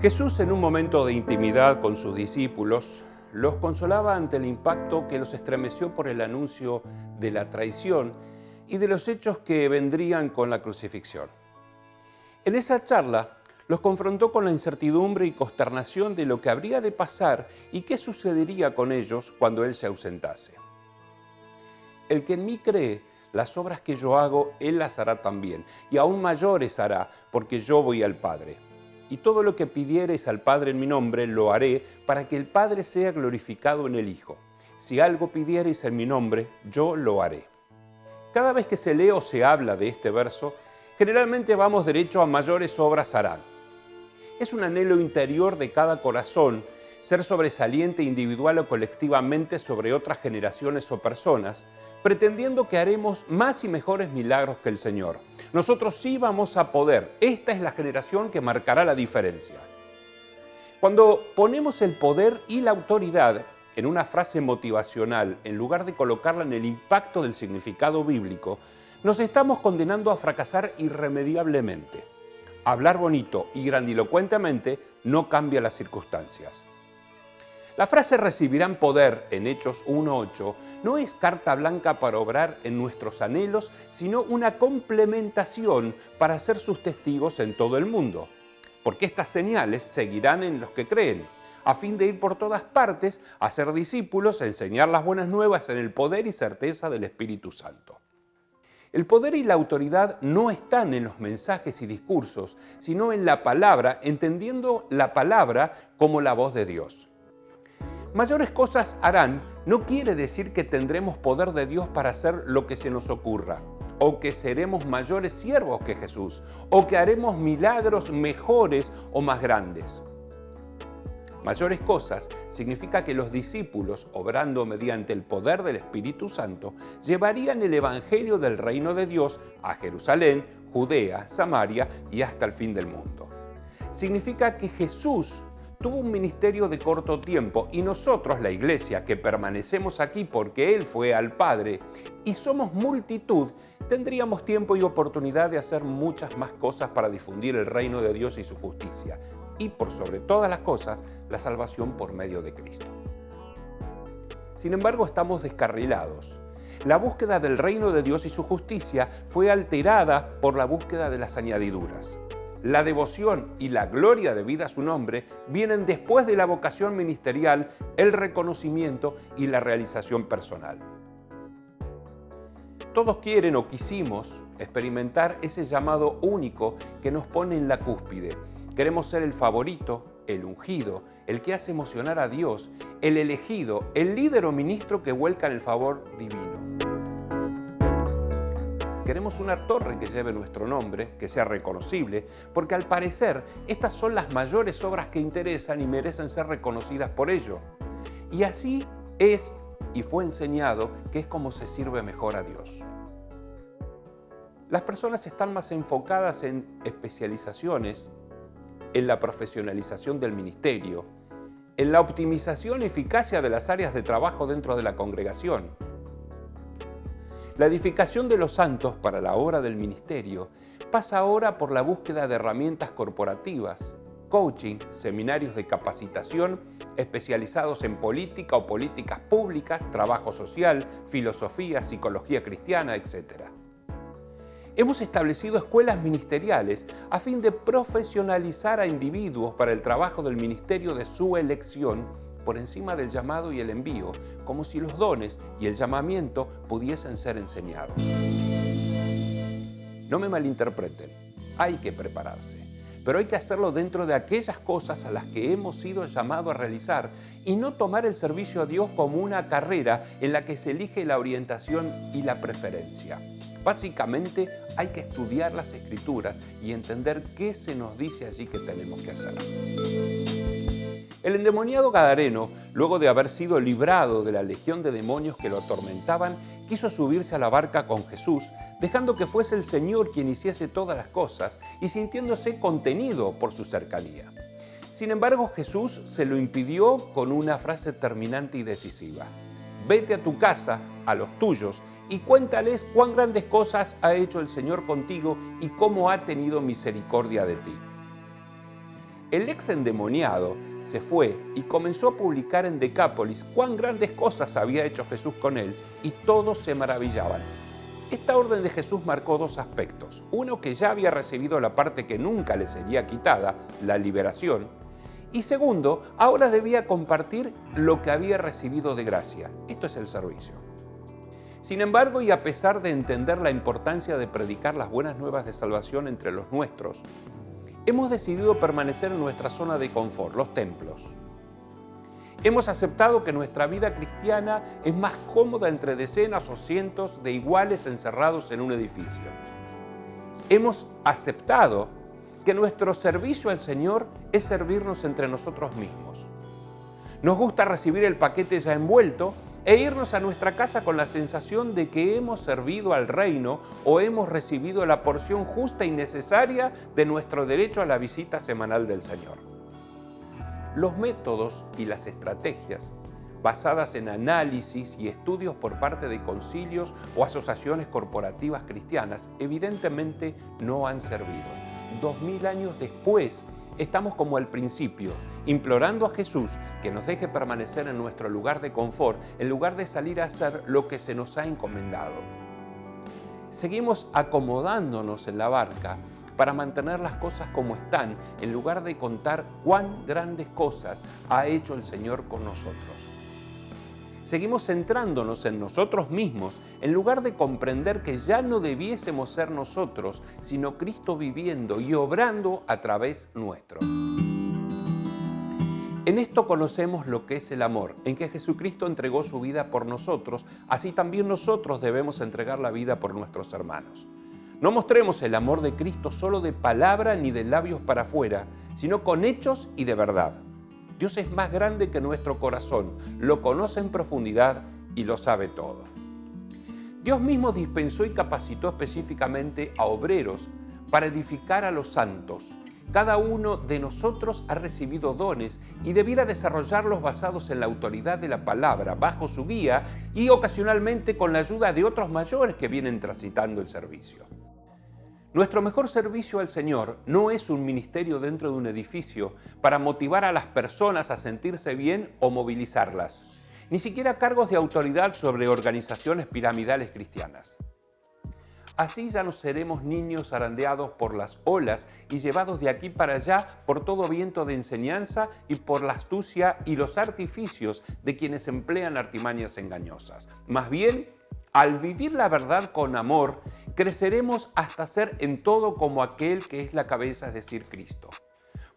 Jesús, en un momento de intimidad con sus discípulos, los consolaba ante el impacto que los estremeció por el anuncio de la traición y de los hechos que vendrían con la crucifixión. En esa charla, los confrontó con la incertidumbre y consternación de lo que habría de pasar y qué sucedería con ellos cuando Él se ausentase. El que en mí cree, las obras que yo hago, Él las hará también, y aún mayores hará, porque yo voy al Padre. Y todo lo que pidiereis al Padre en mi nombre, lo haré, para que el Padre sea glorificado en el Hijo. Si algo pidiereis en mi nombre, yo lo haré. Cada vez que se lee o se habla de este verso, generalmente vamos derecho a mayores obras harán. Es un anhelo interior de cada corazón ser sobresaliente individual o colectivamente sobre otras generaciones o personas, pretendiendo que haremos más y mejores milagros que el Señor. Nosotros sí vamos a poder. Esta es la generación que marcará la diferencia. Cuando ponemos el poder y la autoridad en una frase motivacional, en lugar de colocarla en el impacto del significado bíblico, nos estamos condenando a fracasar irremediablemente. Hablar bonito y grandilocuentemente no cambia las circunstancias. La frase recibirán poder en Hechos 1:8 no es carta blanca para obrar en nuestros anhelos, sino una complementación para ser sus testigos en todo el mundo. Porque estas señales seguirán en los que creen, a fin de ir por todas partes, a ser discípulos, a enseñar las buenas nuevas en el poder y certeza del Espíritu Santo. El poder y la autoridad no están en los mensajes y discursos, sino en la palabra, entendiendo la palabra como la voz de Dios. Mayores cosas harán no quiere decir que tendremos poder de Dios para hacer lo que se nos ocurra, o que seremos mayores siervos que Jesús, o que haremos milagros mejores o más grandes. Mayores cosas significa que los discípulos, obrando mediante el poder del Espíritu Santo, llevarían el Evangelio del Reino de Dios a Jerusalén, Judea, Samaria y hasta el fin del mundo. Significa que Jesús tuvo un ministerio de corto tiempo y nosotros, la iglesia, que permanecemos aquí porque Él fue al Padre y somos multitud, tendríamos tiempo y oportunidad de hacer muchas más cosas para difundir el reino de Dios y su justicia y, por sobre todas las cosas, la salvación por medio de Cristo. Sin embargo, estamos descarrilados. La búsqueda del reino de Dios y su justicia fue alterada por la búsqueda de las añadiduras. La devoción y la gloria debida a su nombre vienen después de la vocación ministerial, el reconocimiento y la realización personal. Todos quieren o quisimos experimentar ese llamado único que nos pone en la cúspide. Queremos ser el favorito, el ungido, el que hace emocionar a Dios, el elegido, el líder o ministro que vuelca en el favor divino. Queremos una torre que lleve nuestro nombre, que sea reconocible, porque al parecer estas son las mayores obras que interesan y merecen ser reconocidas por ello. Y así es y fue enseñado que es como se sirve mejor a Dios. Las personas están más enfocadas en especializaciones, en la profesionalización del ministerio, en la optimización y eficacia de las áreas de trabajo dentro de la congregación. La edificación de los santos para la obra del ministerio pasa ahora por la búsqueda de herramientas corporativas, coaching, seminarios de capacitación especializados en política o políticas públicas, trabajo social, filosofía, psicología cristiana, etc. Hemos establecido escuelas ministeriales a fin de profesionalizar a individuos para el trabajo del ministerio de su elección por encima del llamado y el envío, como si los dones y el llamamiento pudiesen ser enseñados. No me malinterpreten, hay que prepararse, pero hay que hacerlo dentro de aquellas cosas a las que hemos sido llamados a realizar y no tomar el servicio a Dios como una carrera en la que se elige la orientación y la preferencia. Básicamente hay que estudiar las Escrituras y entender qué se nos dice allí que tenemos que hacer. El endemoniado gadareno, luego de haber sido librado de la legión de demonios que lo atormentaban, quiso subirse a la barca con Jesús, dejando que fuese el Señor quien hiciese todas las cosas y sintiéndose contenido por su cercanía. Sin embargo, Jesús se lo impidió con una frase terminante y decisiva: vete a tu casa, a los tuyos, y cuéntales cuán grandes cosas ha hecho el Señor contigo y cómo ha tenido misericordia de ti. El ex endemoniado se fue y comenzó a publicar en Decápolis cuán grandes cosas había hecho Jesús con él, y todos se maravillaban. Esta orden de Jesús marcó dos aspectos. Uno, que ya había recibido la parte que nunca le sería quitada, la liberación. Y segundo, ahora debía compartir lo que había recibido de gracia. Esto es el servicio. Sin embargo, y a pesar de entender la importancia de predicar las buenas nuevas de salvación entre los nuestros, hemos decidido permanecer en nuestra zona de confort, los templos. Hemos aceptado que nuestra vida cristiana es más cómoda entre decenas o cientos de iguales encerrados en un edificio. Hemos aceptado que nuestro servicio al Señor es servirnos entre nosotros mismos. Nos gusta recibir el paquete ya envuelto e irnos a nuestra casa con la sensación de que hemos servido al reino o hemos recibido la porción justa y necesaria de nuestro derecho a la visita semanal del Señor. Los métodos y las estrategias basadas en análisis y estudios por parte de concilios o asociaciones corporativas cristianas evidentemente no han servido. 2000 años después, estamos como al principio, implorando a Jesús que nos deje permanecer en nuestro lugar de confort en lugar de salir a hacer lo que se nos ha encomendado. Seguimos acomodándonos en la barca para mantener las cosas como están, en lugar de contar cuán grandes cosas ha hecho el Señor con nosotros. Seguimos centrándonos en nosotros mismos, en lugar de comprender que ya no debiésemos ser nosotros, sino Cristo viviendo y obrando a través nuestro. En esto conocemos lo que es el amor, en que Jesucristo entregó su vida por nosotros, así también nosotros debemos entregar la vida por nuestros hermanos. No mostremos el amor de Cristo solo de palabra ni de labios para afuera, sino con hechos y de verdad. Dios es más grande que nuestro corazón, lo conoce en profundidad y lo sabe todo. Dios mismo dispensó y capacitó específicamente a obreros para edificar a los santos. Cada uno de nosotros ha recibido dones y debiera desarrollarlos basados en la autoridad de la palabra, bajo su guía y ocasionalmente con la ayuda de otros mayores que vienen transitando el servicio. Nuestro mejor servicio al Señor no es un ministerio dentro de un edificio para motivar a las personas a sentirse bien o movilizarlas, ni siquiera cargos de autoridad sobre organizaciones piramidales cristianas. Así ya no seremos niños zarandeados por las olas y llevados de aquí para allá por todo viento de enseñanza y por la astucia y los artificios de quienes emplean artimañas engañosas. Más bien, al vivir la verdad con amor, creceremos hasta ser en todo como aquel que es la cabeza, es decir, Cristo.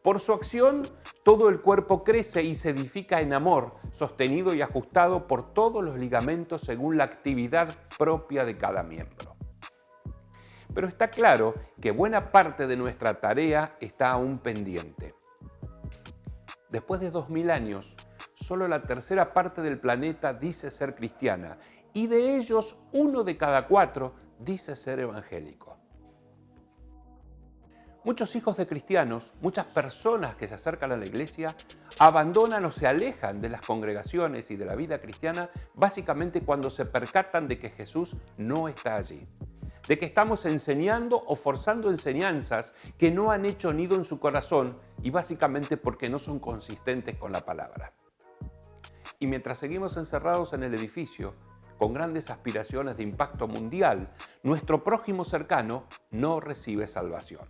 Por su acción, todo el cuerpo crece y se edifica en amor, sostenido y ajustado por todos los ligamentos según la actividad propia de cada miembro. Pero está claro que buena parte de nuestra tarea está aún pendiente. Después de 2000 años, solo la tercera parte del planeta dice ser cristiana y de ellos 1 de cada 4 dice ser evangélico. Muchos hijos de cristianos, muchas personas que se acercan a la iglesia, abandonan o se alejan de las congregaciones y de la vida cristiana básicamente cuando se percatan de que Jesús no está allí, de que estamos enseñando o forzando enseñanzas que no han hecho nido en su corazón y básicamente porque no son consistentes con la palabra. Y mientras seguimos encerrados en el edificio, con grandes aspiraciones de impacto mundial, nuestro prójimo cercano no recibe salvación.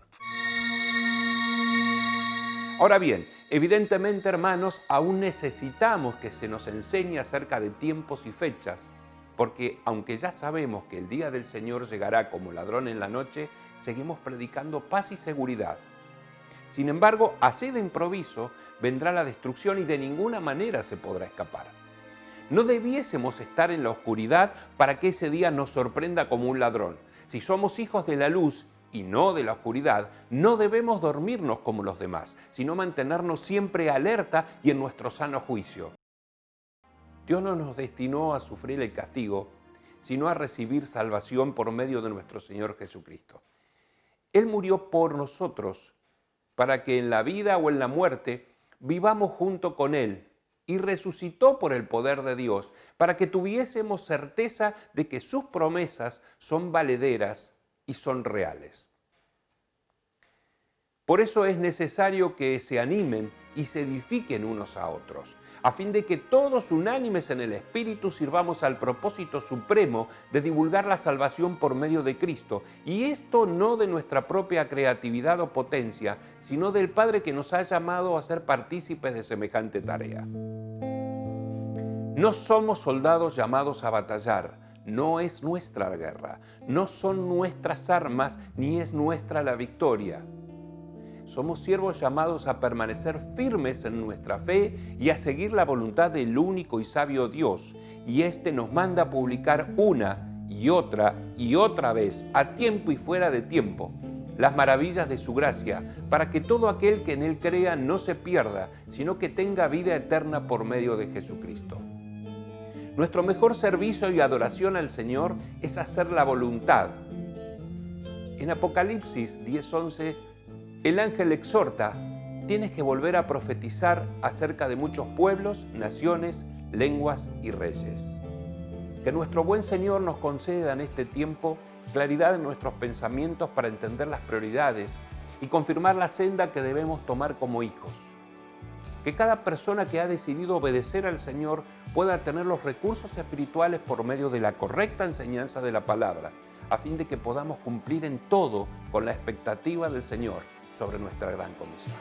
Ahora bien, evidentemente, hermanos, aún necesitamos que se nos enseñe acerca de tiempos y fechas, porque aunque ya sabemos que el día del Señor llegará como ladrón en la noche, seguimos predicando paz y seguridad. Sin embargo, así de improviso vendrá la destrucción y de ninguna manera se podrá escapar. No debiésemos estar en la oscuridad para que ese día nos sorprenda como un ladrón. Si somos hijos de la luz y no de la oscuridad, no debemos dormirnos como los demás, sino mantenernos siempre alerta y en nuestro sano juicio. Dios no nos destinó a sufrir el castigo, sino a recibir salvación por medio de nuestro Señor Jesucristo. Él murió por nosotros, para que en la vida o en la muerte vivamos junto con Él, y resucitó por el poder de Dios, para que tuviésemos certeza de que sus promesas son valederas y son reales. Por eso es necesario que se animen y se edifiquen unos a otros, a fin de que todos unánimes en el Espíritu sirvamos al propósito supremo de divulgar la salvación por medio de Cristo, y esto no de nuestra propia creatividad o potencia, sino del Padre que nos ha llamado a ser partícipes de semejante tarea. No somos soldados llamados a batallar, no es nuestra la guerra, no son nuestras armas ni es nuestra la victoria. Somos siervos llamados a permanecer firmes en nuestra fe y a seguir la voluntad del único y sabio Dios. Y éste nos manda a publicar una y otra vez, a tiempo y fuera de tiempo, las maravillas de su gracia, para que todo aquel que en él crea no se pierda, sino que tenga vida eterna por medio de Jesucristo. Nuestro mejor servicio y adoración al Señor es hacer la voluntad. En Apocalipsis 10:11, el ángel exhorta: tienes que volver a profetizar acerca de muchos pueblos, naciones, lenguas y reyes. Que nuestro buen Señor nos conceda en este tiempo claridad en nuestros pensamientos para entender las prioridades y confirmar la senda que debemos tomar como hijos. Que cada persona que ha decidido obedecer al Señor pueda tener los recursos espirituales por medio de la correcta enseñanza de la palabra, a fin de que podamos cumplir en todo con la expectativa del Señor sobre nuestra gran comisión.